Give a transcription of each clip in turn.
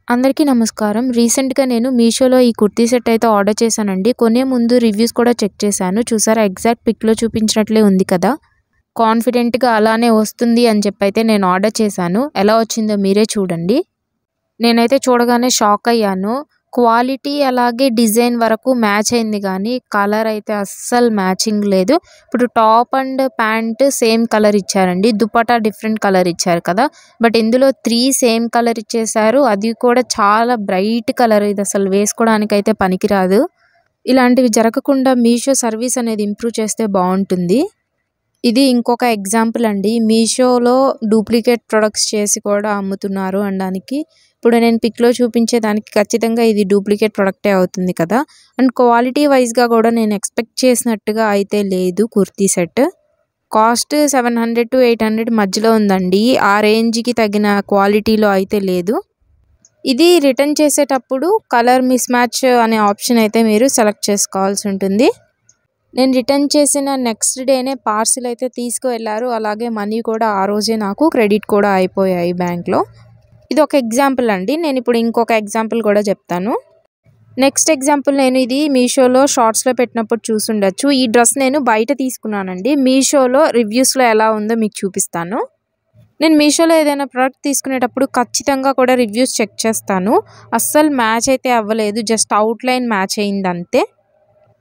అందరికీ నమస్కారం. రీసెంట్‌గా నేను మీషోలో ఈ కుర్తీ సెట్ అయితే ఆర్డర్ చేశానండి. కొనే ముందు రివ్యూస్ కూడా చెక్ చేశాను. చూసారా ఎగ్జాక్ట్ పిక్‌లో చూపించినట్లే ఉంది కదా! కాన్ఫిడెంట్‌గా అలానే వస్తుంది అని చెప్పైతే నేను ఆర్డర్ చేశాను. ఎలా వచ్చిందో మీరే చూడండి. నేనైతే చూడగానే షాక్ అయ్యాను. క్వాలిటీ అలాగే డిజైన్ వరకు మ్యాచ్ అయింది గానీ, కలర్ అయితే అస్సలు మ్యాచింగ్ లేదు. ఇప్పుడు top and pant same colour ఇచ్చారండి. దుపట్టా డిఫరెంట్ కలర్ ఇచ్చారు కదా! బట్ ఇందులో 3 సేమ్ కలర్ ఇచ్చేశారు. అది కూడా చాలా బ్రైట్ కలర్. ఇది అసలు వేసుకోవడానికైతే పనికిరాదు. ఇలాంటివి జరగకుండా మీషో సర్వీస్ అనేది ఇంప్రూవ్ చేస్తే బావుంటుంది. ఇది ఇంకొక ఎగ్జాంపుల్ అండి. మీషోలో డూప్లికేట్ ప్రొడక్ట్స్ చేసి కూడా అమ్ముతున్నారు అనడానికి. ఇప్పుడు నేను పిక్‌లో చూపించే దానికి ఖచ్చితంగా ఇది డూప్లికేట్ ప్రొడక్టే అవుతుంది కదా! అండ్ క్వాలిటీ వైస్‌గా కూడా నేను ఎక్స్‌పెక్ట్ చేసినట్టుగా అయితే లేదు కుర్తీ సెట్. కాస్ట్ 700-800 మధ్యలో ఉందండి. ఆ రేంజ్‌కి తగిన క్వాలిటీలో అయితే లేదు. ఇది రిటర్న్ చేసేటప్పుడు కలర్ మిస్ మ్యాచ్ అనే ఆప్షన్ అయితే మీరు సెలెక్ట్ చేసుకోవాల్సి ఉంటుంది. నేను రిటర్న్ చేసిన నెక్స్ట్ డేనే పార్సిల్ అయితే తీసుకువెళ్లారు. అలాగే మనీ కూడా ఆ రోజే నాకు క్రెడిట్ కూడా అయిపోయాయి బ్యాంక్‌లో. ఇది ఒక ఎగ్జాంపుల్ అండి. నేను ఇప్పుడు ఇంకొక ఎగ్జాంపుల్ కూడా చెప్తాను. నెక్స్ట్ ఎగ్జాంపుల్ నేను ఇది మీషోలో షార్ట్స్‌లో పెట్టినప్పుడు చూసుండొచ్చు. ఈ డ్రెస్ నేను బయట తీసుకున్నానండి. మీషోలో రివ్యూస్‌లో ఎలా ఉందో మీకు చూపిస్తాను. నేను మీషోలో ఏదైనా ప్రోడక్ట్ తీసుకునేటప్పుడు ఖచ్చితంగా కూడా రివ్యూస్ చెక్ చేస్తాను. అస్సలు మ్యాచ్ అయితే అవ్వలేదు. జస్ట్ అవుట్‌లైన్ మ్యాచ్ అయింది అంతే.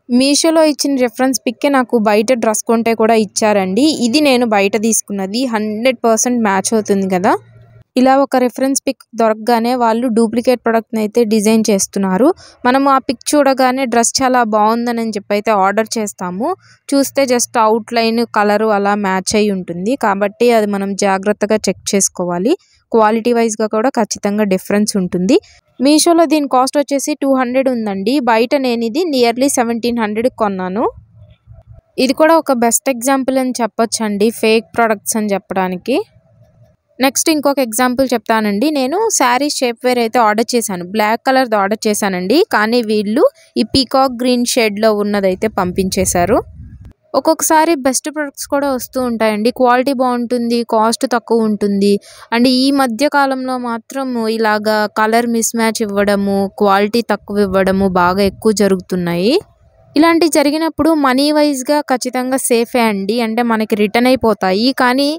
మీషోలో ఇచ్చిన రిఫరెన్స్ పిక్కే నాకు బయట డ్రెస్ కొంటే కూడా ఇచ్చారండి. ఇది నేను బయట తీసుకున్నది. 100% మ్యాచ్ అవుతుంది కదా! ఇలా ఒక రిఫరెన్స్ పిక్ దొరకగానే వాళ్ళు డూప్లికేట్ ప్రొడక్ట్‌ని అయితే డిజైన్ చేస్తున్నారు. మనం ఆ పిక్ చూడగానే డ్రెస్ చాలా బావుందని చెప్పైతే ఆర్డర్ చేస్తాము. చూస్తే జస్ట్ అవుట్‌లైన్, కలరు అలా మ్యాచ్ అయ్యి ఉంటుంది. కాబట్టి అది మనం జాగ్రత్తగా చెక్ చేసుకోవాలి. క్వాలిటీ వైస్‌గా కూడా ఖచ్చితంగా డిఫరెన్స్ ఉంటుంది. మీషోలో దీని కాస్ట్ వచ్చేసి 200 ఉందండి. బయట నేను ఇది నియర్లీ 1700కి కొన్నాను. ఇది కూడా ఒక బెస్ట్ ఎగ్జాంపుల్ అని చెప్పొచ్చండి ఫేక్ ప్రొడక్ట్స్ అని చెప్పడానికి. నెక్స్ట్ ఇంకొక ఎగ్జాంపుల్ చెప్తానండి. నేను శారీ షేప్ వేర్ అయితే ఆర్డర్ చేశాను. బ్లాక్ కలర్‌ది ఆర్డర్ చేశానండి. కానీ వీళ్ళు ఈ పీకాక్ గ్రీన్ షేడ్‌లో ఉన్నదైతే పంపించేశారు. ఒక్కొక్కసారి బెస్ట్ ప్రొడక్ట్స్ కూడా వస్తూ ఉంటాయండి. క్వాలిటీ బావుంటుంది. కాస్ట్ తక్కువ ఉంటుంది. అండ్ ఈ మధ్య కాలంలో మాత్రం ఇలాగా కలర్ మిస్ మ్యాచ్ ఇవ్వడము, క్వాలిటీ తక్కువ ఇవ్వడము బాగా ఎక్కువ జరుగుతున్నాయి. ఇలాంటివి జరిగినప్పుడు మనీ వైస్‌గా ఖచ్చితంగా సేఫే అండి. అంటే మనకి రిటర్న్ అయిపోతాయి. కానీ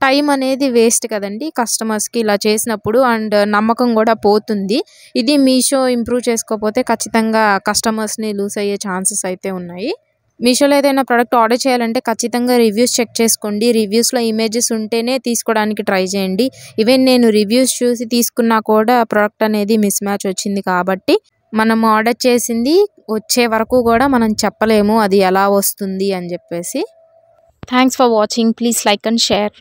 టైం అనేది వేస్ట్ కదండీ కస్టమర్స్‌కి ఇలా చేసినప్పుడు. అండ్ నమ్మకం కూడా పోతుంది. ఇది మీషో ఇంప్రూవ్ చేసుకోకపోతే ఖచ్చితంగా కస్టమర్స్‌ని లూజ్ అయ్యే ఛాన్సెస్ అయితే ఉన్నాయి. మీషోలో ఏదైనా ప్రోడక్ట్ ఆర్డర్ చేయాలంటే ఖచ్చితంగా రివ్యూస్ చెక్ చేసుకోండి. రివ్యూస్‌లో ఇమేజెస్ ఉంటేనే తీసుకోవడానికి ట్రై చేయండి. ఈవెన్ నేను రివ్యూస్ చూసి తీసుకున్నా కూడా ప్రోడక్ట్ అనేది మిస్ మ్యాచ్ వచ్చింది కాబట్టి మనం ఆర్డర్ చేసింది వచ్చే వరకు కూడా మనం చెప్పలేము అది ఎలా వస్తుంది అని చెప్పేసి. Thanks for watching. Please like and share.